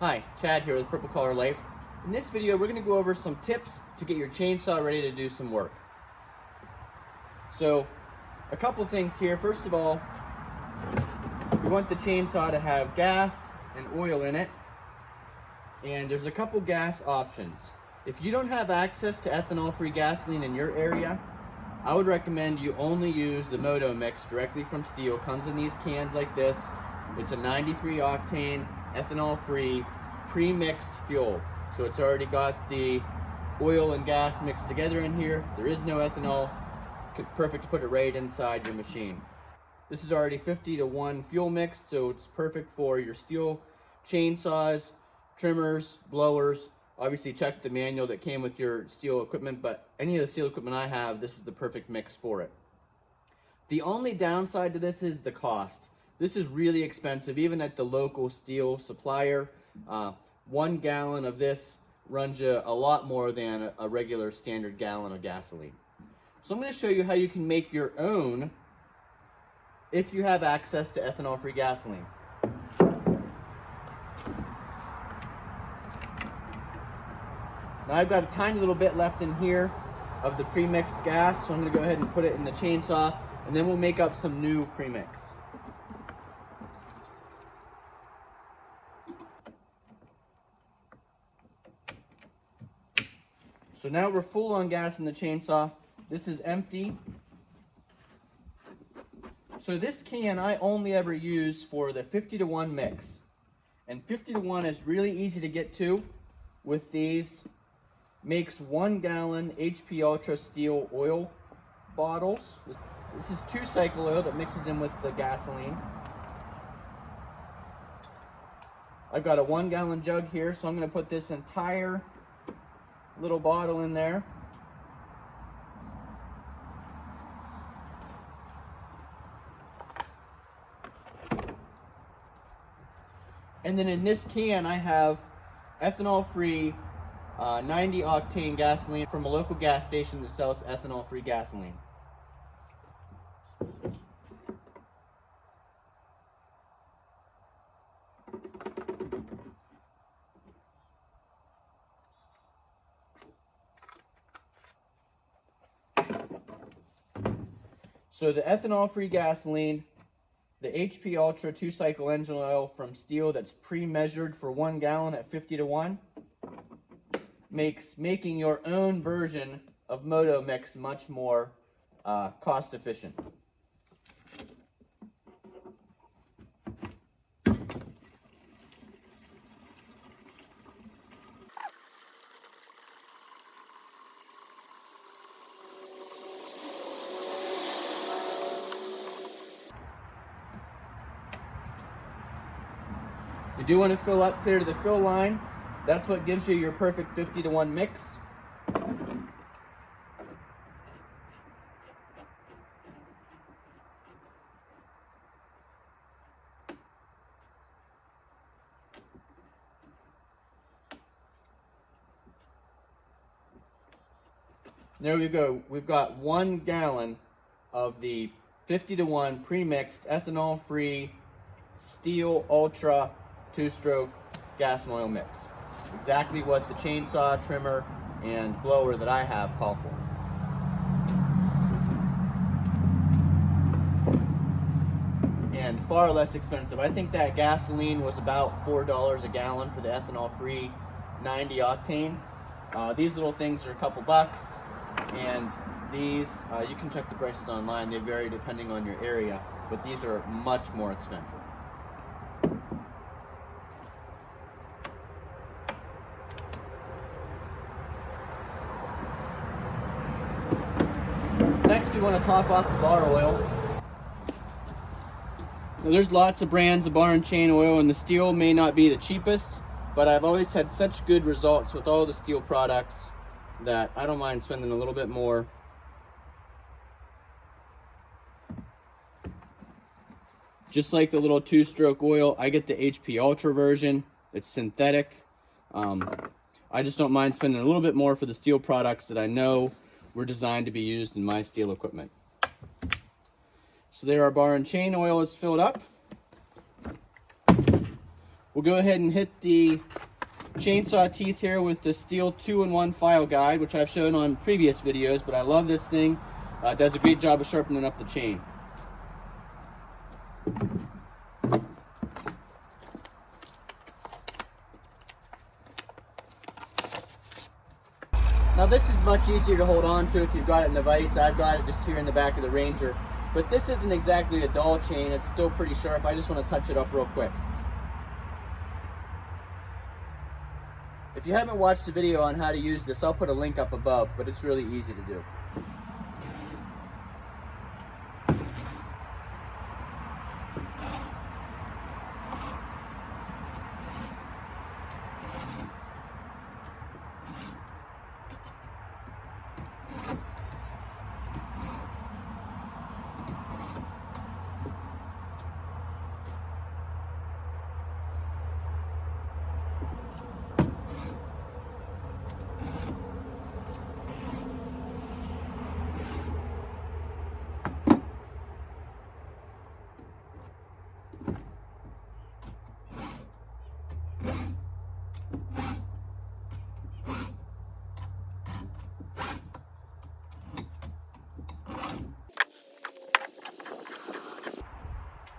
Hi, Chad here with Purple Collar Life. In this video, we're going to go over some tips to get your chainsaw ready to do some work. So, a couple things here. First of all, you want the chainsaw to have gas and oil in it. And there's a couple gas options. If you don't have access to ethanol-free gasoline in your area, I would recommend you only use the Motomix directly from Stihl. Comes in these cans like this. It's a 93 octane, ethanol-free, pre-mixed fuel. So it's already got the oil and gas mixed together in here. There is no ethanol. Perfect to put it right inside your machine. This is already 50-to-1 fuel mix, so it's perfect for your Stihl chainsaws, trimmers, blowers. Obviously check the manual that came with your Stihl equipment, but any of the Stihl equipment I have, this is the perfect mix for it. The only downside to this is the cost. This is really expensive, even at the local Stihl supplier. 1 gallon of this runs you a lot more than a regular standard gallon of gasoline. So I'm going to show you how you can make your own if you have access to ethanol-free gasoline. Now I've got a tiny little bit left in here of the pre-mixed gas, so I'm going to go ahead and put it in the chainsaw, and then we'll make up some new pre-mix. So now we're full on gas in the chainsaw. This is empty. So this can I only ever use for the 50-to-1 mix. And 50-to-1 is really easy to get to with these. Makes 1 gallon HP Ultra Stihl oil bottles. This is 2-cycle oil that mixes in with the gasoline. I've got a 1 gallon jug here, so I'm going to put this entire little bottle in there. And then in this can I have ethanol-free 90 octane gasoline from a local gas station that sells ethanol-free gasoline. So the ethanol-free gasoline, the HP Ultra 2-cycle engine oil from Stihl that's pre-measured for 1 gallon at 50-to-1, makes making your own version of Motomix much more cost efficient. You do want to fill up clear to the fill line. That's what gives you your perfect 50-to-1 mix. There we go. We've got 1 gallon of the 50-to-1 pre-mixed ethanol-free Stihl Ultra 2-stroke gas and oil mix. Exactly what the chainsaw, trimmer, and blower that I have call for. And far less expensive. I think that gasoline was about $4 a gallon for the ethanol-free 90 octane. These little things are a couple bucks, and these, you can check the prices online. They vary depending on your area, but these are much more expensive. Next, we want to top off the bar oil. Now, there's lots of brands of bar and chain oil, and the Stihl may not be the cheapest, but I've always had such good results with all the Stihl products that I don't mind spending a little bit more. Just like the little 2-stroke oil, I get the HP Ultra version. It's synthetic. I just don't mind spending a little bit more for the Stihl products that I know were designed to be used in my Stihl equipment. So there, our bar and chain oil is filled up. We'll go ahead and hit the chainsaw teeth here with the Stihl 2-in-1 file guide, which I've shown on previous videos, but I love this thing. It does a great job of sharpening up the chain. Now this is much easier to hold on to if you've got it in the vise. I've got it just here in the back of the Ranger. But this isn't exactly a dull chain, it's still pretty sharp. I just want to touch it up real quick. If you haven't watched the video on how to use this, I'll put a link up above, but it's really easy to do.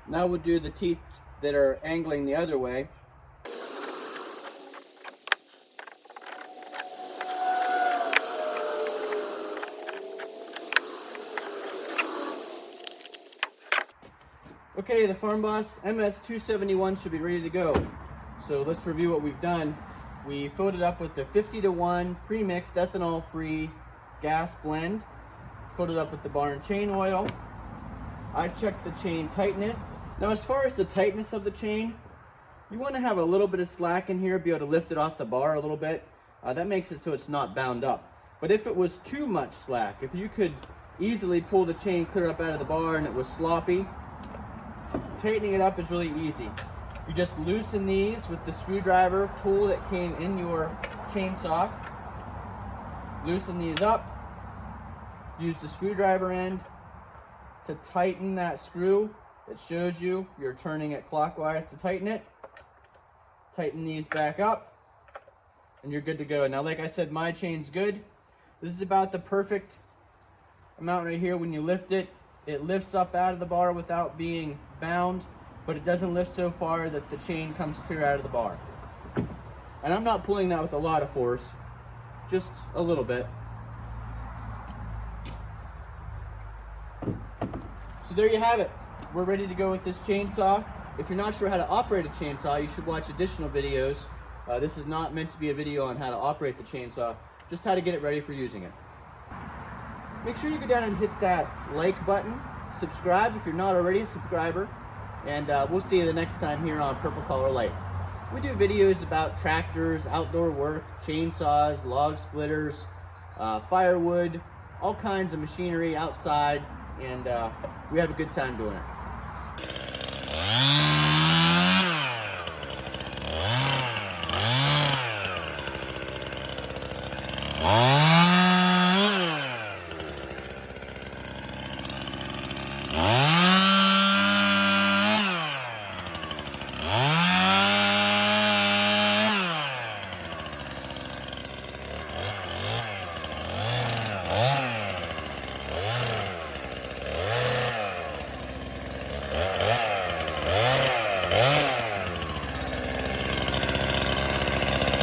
Now we'll do the teeth that are angling the other way. Okay, the Farm Boss MS271 should be ready to go. So let's review what we've done. We filled it up with the 50-to-1 pre-mixed ethanol-free gas blend. Filled it up with the bar and chain oil. I checked the chain tightness. Now as far as the tightness of the chain, you want to have a little bit of slack in here, be able to lift it off the bar a little bit. That makes it so it's not bound up. But if it was too much slack, if you could easily pull the chain clear up out of the bar and it was sloppy, tightening it up is really easy. You just loosen these with the screwdriver tool that came in your chainsaw. Loosen these up. Use the screwdriver end to tighten that screw. It shows you you're turning it clockwise to tighten it. Tighten these back up and you're good to go. Now like I said, my chain's good. This is about the perfect amount right here. When you lift it, it lifts up out of the bar without being bound, but it doesn't lift so far that the chain comes clear out of the bar. And I'm not pulling that with a lot of force, just a little bit. So there you have it. We're ready to go with this chainsaw. If you're not sure how to operate a chainsaw, you should watch additional videos. This is not meant to be a video on how to operate the chainsaw, just how to get it ready for using it. Make sure you go down and hit that like button. Subscribe if you're not already a subscriber. And we'll see you the next time here on Purple Collar Life. We do videos about tractors, outdoor work, chainsaws, log splitters, firewood, all kinds of machinery outside, and we have a good time doing it.